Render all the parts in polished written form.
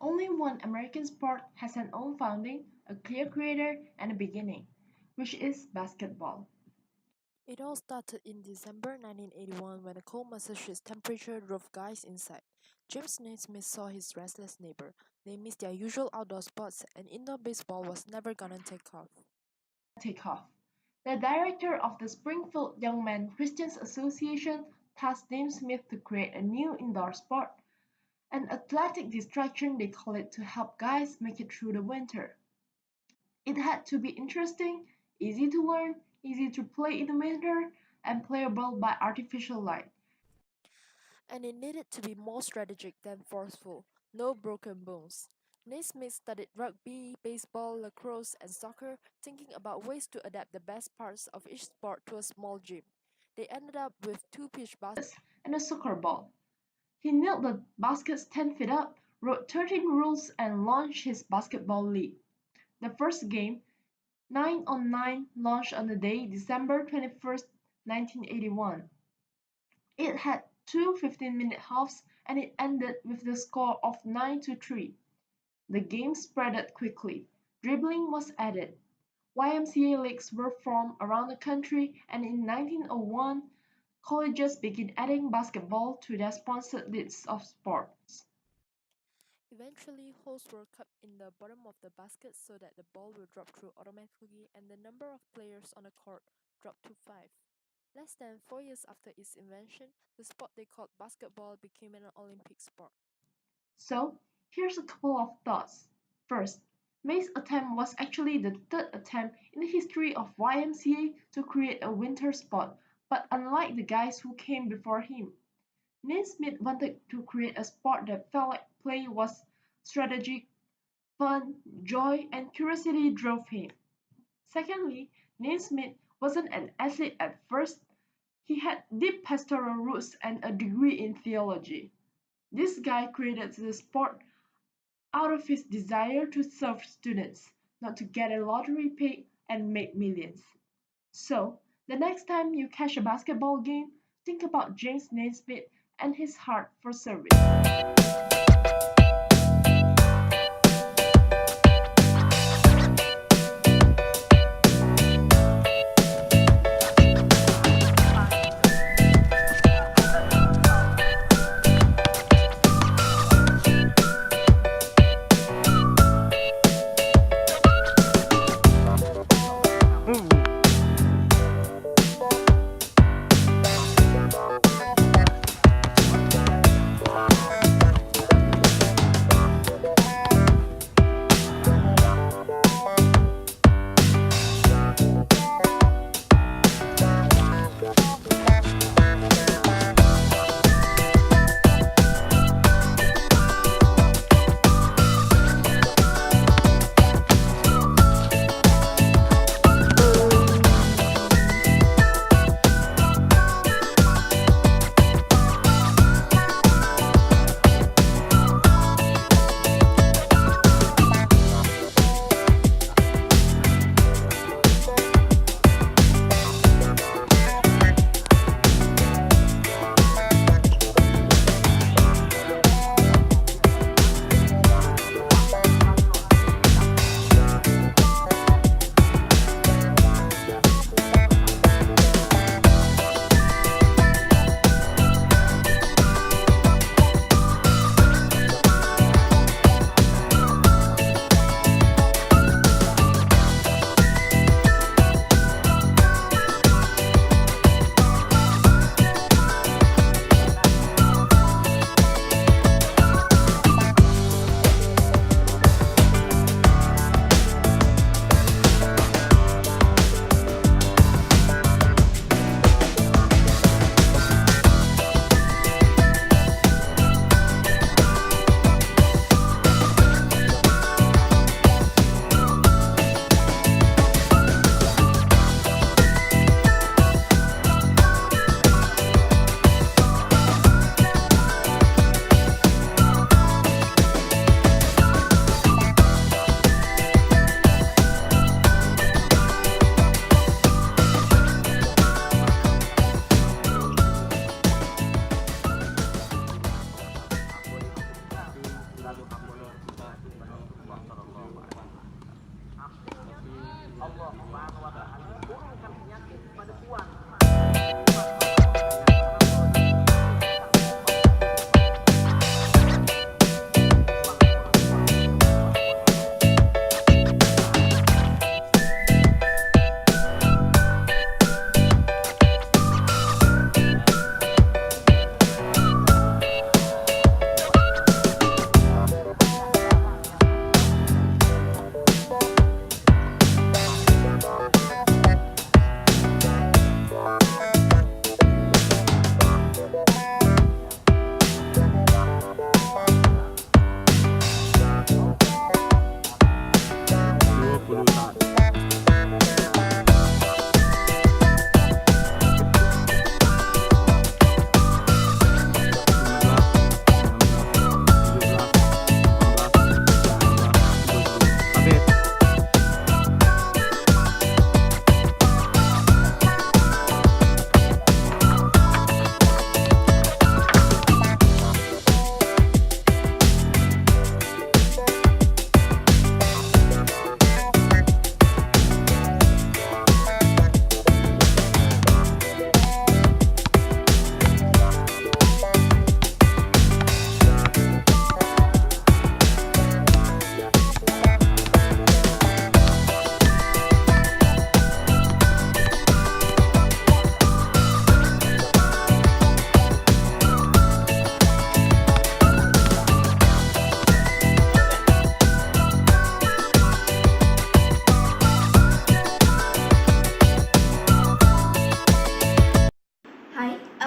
Only one American sport has an own founding, a clear creator, and a beginning, which is basketball. It all started in December 1981 when a cold Massachusetts temperature drove guys inside. James Naismith saw his restless neighbor. They missed their usual outdoor sports, and indoor baseball was never gonna take off. Takeoff. The director of the Springfield Young Men Christian Association tasked James Smith to create a new indoor sport, an athletic distraction they call it to help guys make it through the winter. It had to be interesting, easy to learn, easy to play in the winter, and playable by artificial light. And it needed to be more strategic than forceful. No broken bones. Naismith studied rugby, baseball, lacrosse, and soccer, thinking about ways to adapt the best parts of each sport to a small gym. They ended up with two pitch baskets. And a soccer ball. He nailed the baskets 10 feet up, wrote 13 rules, and launched his basketball league. The first game, 9 on 9, launched on the day December 21st, 1981. It had two 15-minute halves and it ended with the score of 9-3. The game spreaded quickly. Dribbling was added. YMCA leagues were formed around the country, and in 1901, colleges began adding basketball to their sponsored lists of sports. Eventually, holes were cut in the bottom of the basket so that the ball will drop through automatically, and the number of players on the court dropped to 5. Less than 4 years after its invention, the sport they called basketball became an Olympic sport. So, here's a couple of thoughts. First, May's attempt was actually the third attempt in the history of YMCA to create a winter sport, but unlike the guys who came before him, Naismith wanted to create a sport that felt like play was strategic, fun, joy, and curiosity drove him. Secondly, Naismith wasn't an athlete at first. He had deep pastoral roots and a degree in theology. This guy created the sport out of his desire to serve students, not to get a lottery pick and make millions. So, the next time you catch a basketball game, think about James Naismith and his heart for service.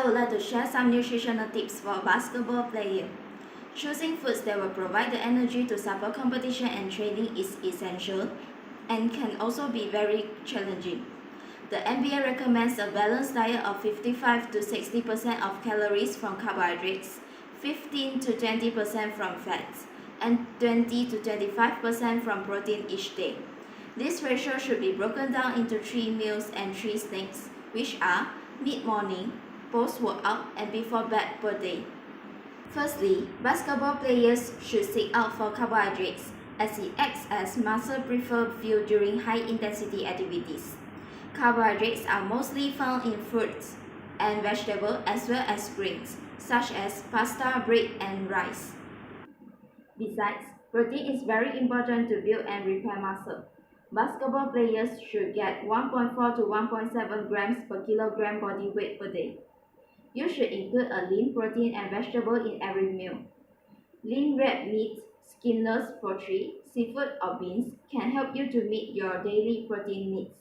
would like to share some nutritional tips for basketball players. Choosing foods that will provide the energy to support competition and training is essential and can also be very challenging. The NBA recommends a balanced diet of 55 to 60% of calories from carbohydrates, 15 to 20% from fats, and 20 to 25% from protein each day. This ratio should be broken down into 3 meals and 3 snacks, which are mid-morning, post-workout, and before bed per day. Firstly, basketball players should seek out for carbohydrates, as it acts as muscle preferred fuel during high-intensity activities. Carbohydrates are mostly found in fruits and vegetables as well as grains, such as pasta, bread, and rice. Besides, protein is very important to build and repair muscle. Basketball players should get 1.4 to 1.7 grams per kilogram body weight per day. You should include a lean protein and vegetable in every meal. Lean red meat, skinless poultry, seafood or beans can help you to meet your daily protein needs.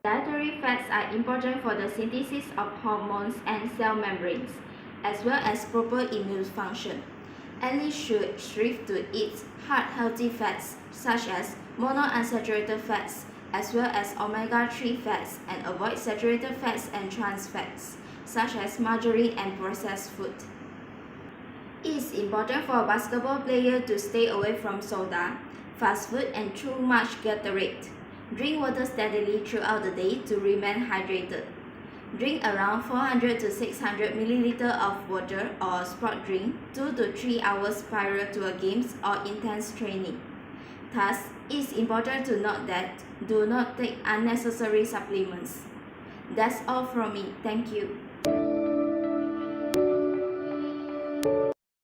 Dietary fats are important for the synthesis of hormones and cell membranes, as well as proper immune function. Athletes should strive to eat heart-healthy fats such as monounsaturated fats, as well as omega-3 fats, and avoid saturated fats and trans fats, such as margarine and processed food. It is important for a basketball player to stay away from soda, fast food, and too much Gatorade. Drink water steadily throughout the day to remain hydrated. Drink around 400 to 600 ml of water or sport drink 2 to 3 hours prior to a games or intense training. Thus, it is important to note that do not take unnecessary supplements. That's all from me. Thank you.